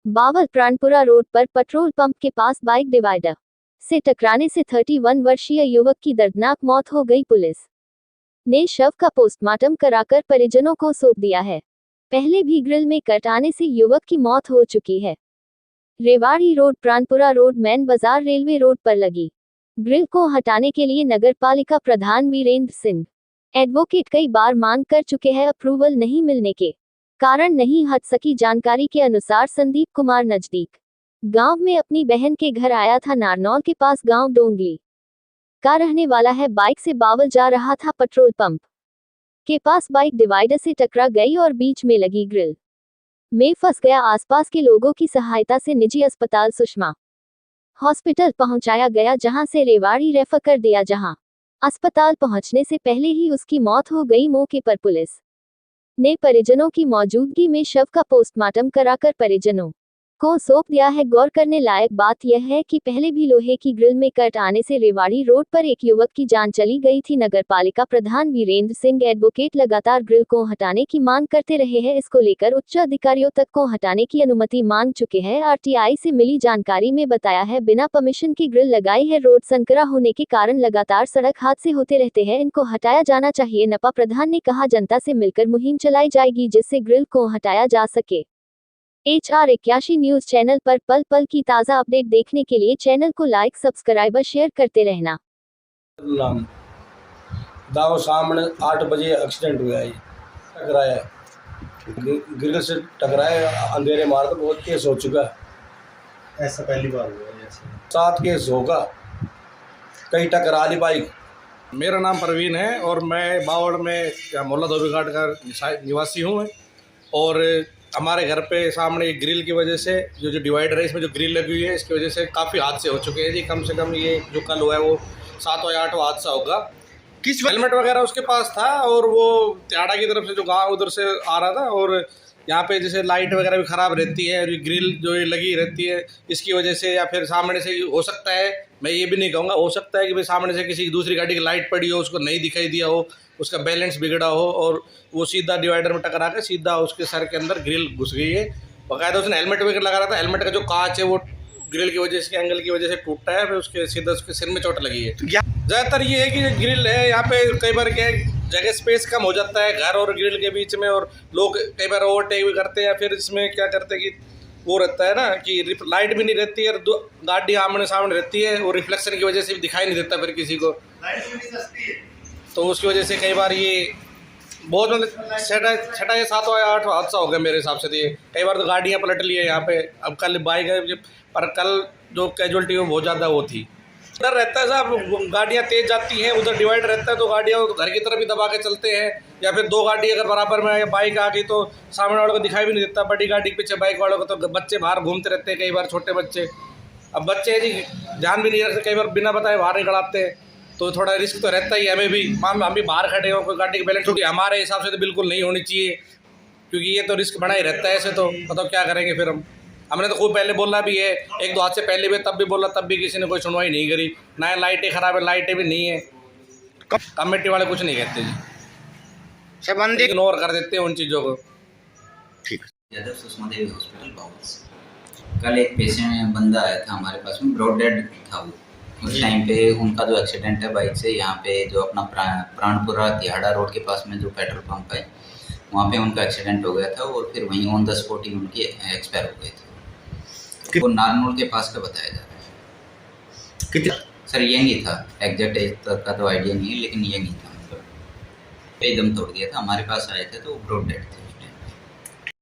Bawal Pranpura road पर petrol pump के पास bike divider से टकराने से 31 वर्षीय युवक की दर्दनाक मौत हो गई। पुलिस ने शव का पोस्टमार्टम कराकर परिजनों को सौंप दिया है। पहले भी ग्रिल में कट आने से युवक की मौत हो चुकी है। Rewari road Pranpura road man बाजार रेलवे रोड पर लगी ग्रिल को हटाने के लिए नगर पालिका प्रधान वीरेंद्र सिंह एडवोकेट कई बार मांग कर चुके हैं। अप्रूवल नहीं मिलने के कारण नहीं हट सकी। जानकारी के अनुसार संदीप कुमार नजदीक गांव में अपनी बहन के घर आया था। नारनौल के पास गांव डोंगली का रहने वाला है। बाइक से बावल जा रहा था। पेट्रोल पंप के पास बाइक डिवाइडर से टकरा गई और बीच में लगी ग्रिल में फंस गया। आसपास के लोगों की सहायता से निजी अस्पताल सुषमा हॉस्पिटल पहुंचाया गया, जहां से रेवाड़ी रेफर कर दिया, जहां अस्पताल पहुंचने से पहले ही उसकी मौत हो गई। मौके पर पुलिस ने परिजनों की मौजूदगी में शव का पोस्टमार्टम कराकर परिजनों को सौंप दिया है। गौर करने लायक बात यह है कि पहले भी लोहे की ग्रिल में कट आने से रेवाड़ी रोड पर एक युवक की जान चली गई थी। नगर पालिका प्रधान वीरेंद्र सिंह एडवोकेट लगातार ग्रिल को हटाने की मांग करते रहे हैं। इसको लेकर उच्च अधिकारियों तक को हटाने की अनुमति मांग चुके हैं। आरटीआई से मिली जानकारी में बताया है, बिना परमिशन की ग्रिल लगाई है। रोड संकरा होने के कारण लगातार सड़क हादसे होते रहते हैं, इनको हटाया जाना चाहिए। नपा प्रधान ने कहा, जनता से मिलकर मुहिम चलाई जाएगी जिससे ग्रिल को हटाया जा सके। HR81 न्यूज चैनल पर पल पल की ताज़ा अपडेट देखने के लिए चैनल को लाइक, सब्सक्राइब और शेयर करते रहना। दाव सामने 8 बजे एक्सीडेंट हुआ है, टकराया ग्रिल से टकराया। अंधेरे मार तो बहुत केस हो चुका है। ऐसा पहली बार हुआ है? 7 केस होगा, कई टकरा ली बाइक। मेरा नाम परवीन है और मैं बावड़ में मोहल्ला धोबी घाट का निवासी हूँ। और हमारे घर पे सामने एक ग्रिल की वजह से जो डिवाइडर है, इसमें जो ग्रिल लगी हुई है, इसकी वजह से काफ़ी हादसे हो चुके हैं जी। कम से कम ये जो कल हुआ है वो 7वां या 8वां हादसा होगा। किस हेलमेट वगैरह उसके पास था और वो त्याड़ा की तरफ से जो गाँव उधर से आ रहा था। और यहाँ पे जैसे लाइट वगैरह भी ख़राब रहती है और ये ग्रिल जो ये लगी रहती है, इसकी वजह से या फिर सामने से हो सकता है, मैं ये भी नहीं कहूँगा, हो सकता है कि भाई सामने से किसी दूसरी गाड़ी की लाइट पड़ी हो, उसको नहीं दिखाई दिया हो, उसका बैलेंस बिगड़ा हो और वो सीधा डिवाइडर में टकरा के सीधा उसके सर के अंदर ग्रिल घुस गई है। बाकायदा उसने हेलमेट वगैरह लगा रहा था, हेलमेट का जो कांच है वो ग्रिल की वजह से, एंगल की वजह से टूटा है, फिर उसके सीधा उसके सिर में चोट लगी है। ज़्यादातर ये है कि जो ग्रिल है यहाँ पे कई बार क्या है, जगह स्पेस कम हो जाता है घर और ग्रिल के बीच में, और लोग कई बार ओवरटेक भी करते हैं या फिर इसमें क्या करते हैं कि वो रहता है ना कि लाइट भी नहीं रहती है और गाड़ी आमने सामने रहती है और रिफ्लेक्शन की वजह से भी दिखाई नहीं देता फिर किसी को, तो उसकी वजह से कई बार ये बहुत मतलब 6 या 7 या 8 हादसा हो गया मेरे हिसाब से। तो ये कई बार तो गाड़ियाँ पलट ली है यहाँ पे। अब कल बाइक है, पर कल जो कैजुअलिटी वो बहुत ज़्यादा वो थी। डर रहता है साहब, गाड़ियाँ तेज़ जाती हैं, उधर डिवाइड रहता है तो गाड़ियाँ घर की तरफ ही दबा के चलते हैं, या फिर 2 गाड़ी अगर बराबर में या बाइक आ गई तो सामने वालों को दिखाई भी नहीं देता। बड़ी गाड़ी के पीछे बाइक वालों को तो बच्चे बाहर घूमते रहते हैं, कई बार छोटे बच्चे। अब बच्चे जी ध्यान भी नहीं रखते, कई बार बिना बताए बाहर निकलाते हैं, तो थोड़ा रिस्क तो रहता ही है। हमें भी हम भी बाहर खड़े हो, कोई गाड़ी की बैलेंस छूटी, हमारे हिसाब से तो बिल्कुल नहीं होनी चाहिए, क्योंकि ये तो रिस्क बना ही रहता है। ऐसे तो बताओ क्या करेंगे फिर हमने तो खूब पहले बोला भी है, 1-2 हाथ से पहले भी, तब भी बोला, तब भी किसी ने कोई सुनवाई नहीं करी। ना लाइटें ख़राब है, लाइटें भी नहीं है, कमेटी वाले कुछ नहीं कहते जी, सब इग्नोर कर देते हैं उन चीज़ों को। ठीक है। सुषमा देवी हॉस्पिटल बावल से कल एक पेशेंट बंदा आया था हमारे पास में, ब्रॉड डेड था वो। उस टाइम पे उनका जो एक्सीडेंट है बाइक से, यहाँ पे जो अपना प्राणपुरा तिहाड़ा रोड के पास में जो पेट्रोल पंप है, वहाँ पे उनका एक्सीडेंट हो गया था और फिर वहीं ऑन द स्पॉट ही उनकी एक्सपायर हो गई थी। वो नारनौल के पास का बताया जा रहा है। कितना सर यंग ही था, एग्जैक्ट एज तक का तो आइडिया नहीं है, लेकिन यंग ही था, मतलब एकदम तोड़ दिया था। हमारे पास आए थे तो ब्रॉड डेड थे।